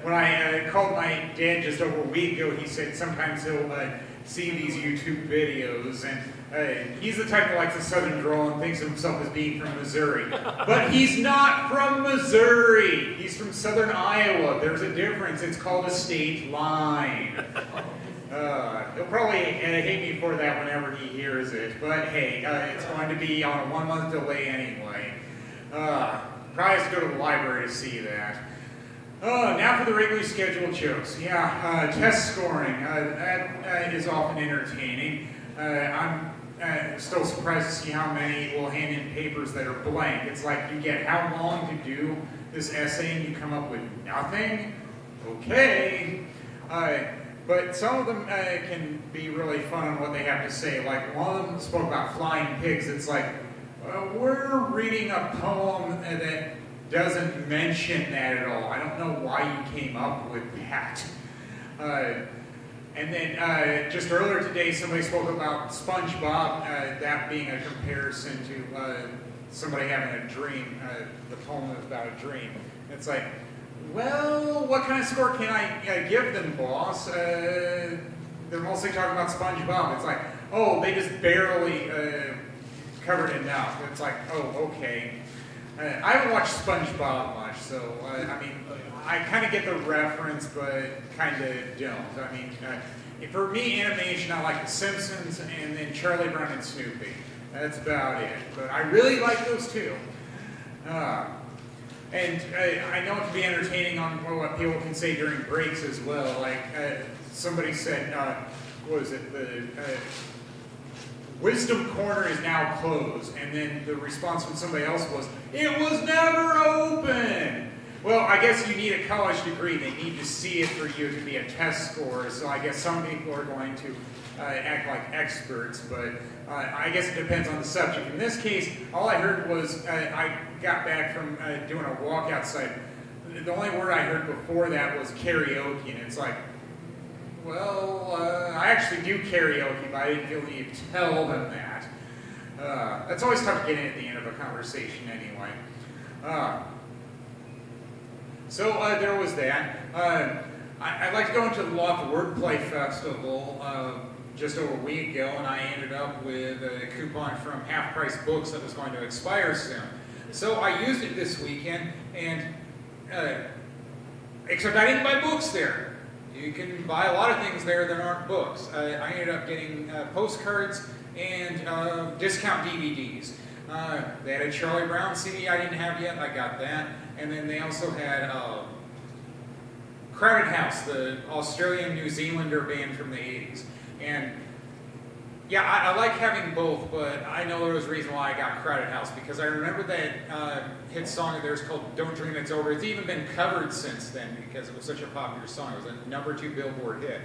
when I called my dad just over a week ago, he said sometimes he'll see these YouTube videos, and he's the type that likes the southern drawl and thinks of himself as being from Missouri. But he's not from Missouri. He's from southern Iowa. There's a difference. It's called a state line. He'll probably hate me for that whenever he hears it, but hey, it's going to be on a 1-month delay anyway. Probably has to go to the library to see that. Now for the regularly scheduled jokes. Yeah, test scoring. That is often entertaining. I'm still surprised to see how many will hand in papers that are blank. It's like you get how long to do this essay and you come up with nothing? Okay. But some of them can be really fun on what they have to say. Like one of them spoke about flying pigs. It's like, we're reading a poem that doesn't mention that at all. I don't know why you came up with that. And then just earlier today, somebody spoke about SpongeBob, that being a comparison to somebody having a dream. The poem is about a dream. It's like, well, what kind of score can I give them, boss? They're mostly talking about SpongeBob. It's like, oh, they just barely covered enough. It's like, oh, okay. I haven't watched SpongeBob much, so, I mean, I kind of get the reference, but kind of don't. I mean, for me, animation, I like The Simpsons and then Charlie Brown and Snoopy. That's about it. But I really like those two. And I know it can be entertaining on what people can say during breaks as well. Like somebody said, what was it? The Wisdom Corner is now closed. And then the response from somebody else was, it was never open. Well, I guess you need a college degree. They need to see it for you to be a test scorer. So I guess some people are going to act like experts, but I guess it depends on the subject. In this case, all I heard was, I got back from doing a walk outside. The only word I heard before that was karaoke, and it's like, well, I actually do karaoke, but I didn't feel the need to tell them that. That's always tough to get in at the end of a conversation anyway. So there was that. I'd like to go into the Loft Wordplay Festival just over a week ago, and I ended up with a coupon from Half Price Books that was going to expire soon. So I used it this weekend, and except I didn't buy books there. You can buy a lot of things there that aren't books. I ended up getting postcards and discount DVDs. They had a Charlie Brown CD I didn't have yet. I got that. And then they also had Crowded House, the Australian New Zealander band from the 80s. And yeah, I like having both, but I know there was a reason why I got Crowded House, because I remember that hit song of theirs called Don't Dream It's Over. It's even been covered since then because it was such a popular song. It was a #2 Billboard hit.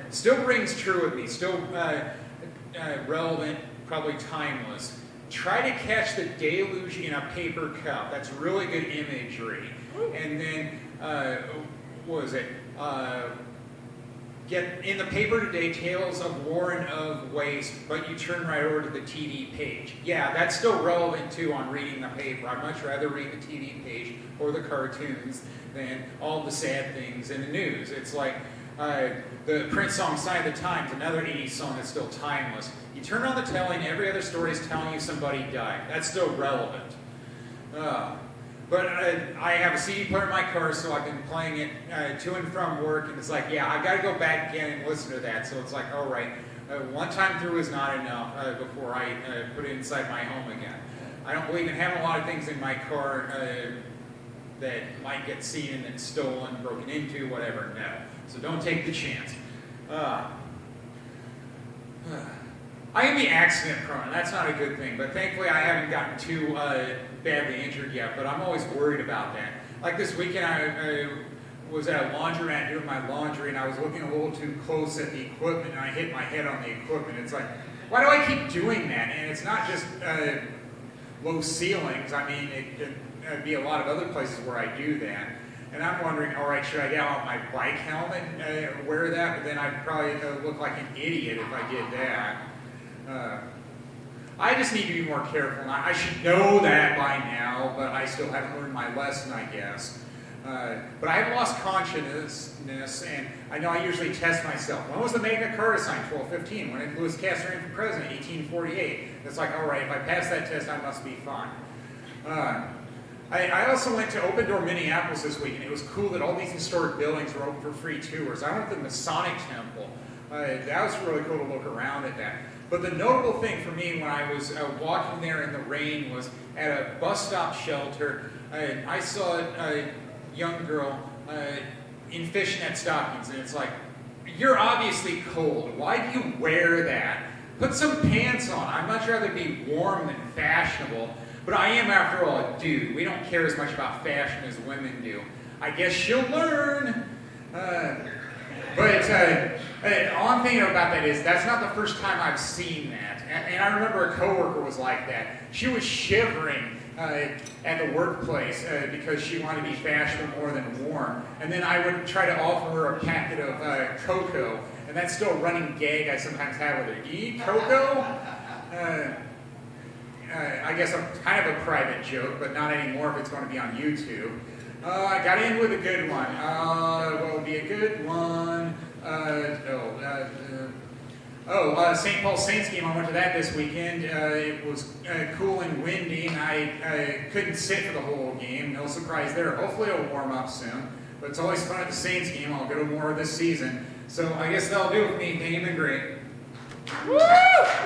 Still rings true with me, still relevant, probably timeless. Try to catch the deluge in a paper cup. That's really good imagery. And then, what was it? Get in the paper today, Tales of War and of Waste, but you turn right over to the TV page. Yeah, that's still relevant too on reading the paper. I'd much rather read the TV page or the cartoons than all the sad things in the news. It's like the Prince song Sign of the Times, another 80s song that's still timeless. You turn on the telly and every other story is telling you somebody died. That's still relevant. But I have a CD player in my car, so I've been playing it to and from work, and it's like, yeah, I've got to go back again and listen to that. So it's like, all right, one time through is not enough before I put it inside my home again. I don't believe in having a lot of things in my car that might get seen and stolen, broken into, whatever. No. So don't take the chance. I can be accident prone, that's not a good thing, but thankfully I haven't gotten too badly injured yet, but I'm always worried about that. Like this weekend I was at a laundromat doing my laundry, and I was looking a little too close at the equipment, and I hit my head on the equipment. It's like, why do I keep doing that? And it's not just low ceilings. I mean, it'd be a lot of other places where I do that. And I'm wondering, all right, should I get out my bike helmet and wear that? But then I'd probably look like an idiot if I did that. I just need to be more careful. I should know that by now, but I still haven't learned my lesson, I guess. But I have lost consciousness, and I know I usually test myself. When was the Magna Carta signed? 1215. When did Louis Castro ran for president? 1848. It's like, all right, if I pass that test, I must be fine. I also went to Open Door Minneapolis this week, and it was cool that all these historic buildings were open for free tours. I went to the Masonic Temple. That was really cool to look around at that. But the notable thing for me when I was walking there in the rain was at a bus stop shelter. I saw a young girl in fishnet stockings, and it's like, you're obviously cold. Why do you wear that? Put some pants on. I'd much rather be warm than fashionable. But I am, after all, a dude. We don't care as much about fashion as women do. I guess she'll learn. But all I'm thinking about that is that's not the first time I've seen that. And I remember a coworker was like that. She was shivering at the workplace because she wanted to be fashionable more than warm. And then I would try to offer her a packet of cocoa. And that's still a running gag I sometimes have with her. Do you eat cocoa? I guess I'm kind of a private joke, but not anymore if it's going to be on YouTube. I got in with a good one. What would be a good one? St. Paul Saints game. I went to that this weekend. It was cool and windy, and I couldn't sit for the whole game. No surprise there. Hopefully it'll warm up soon. But it's always fun at the Saints game. I'll go to more this season. So I guess that'll do it with me. Thank you, been great. Woo!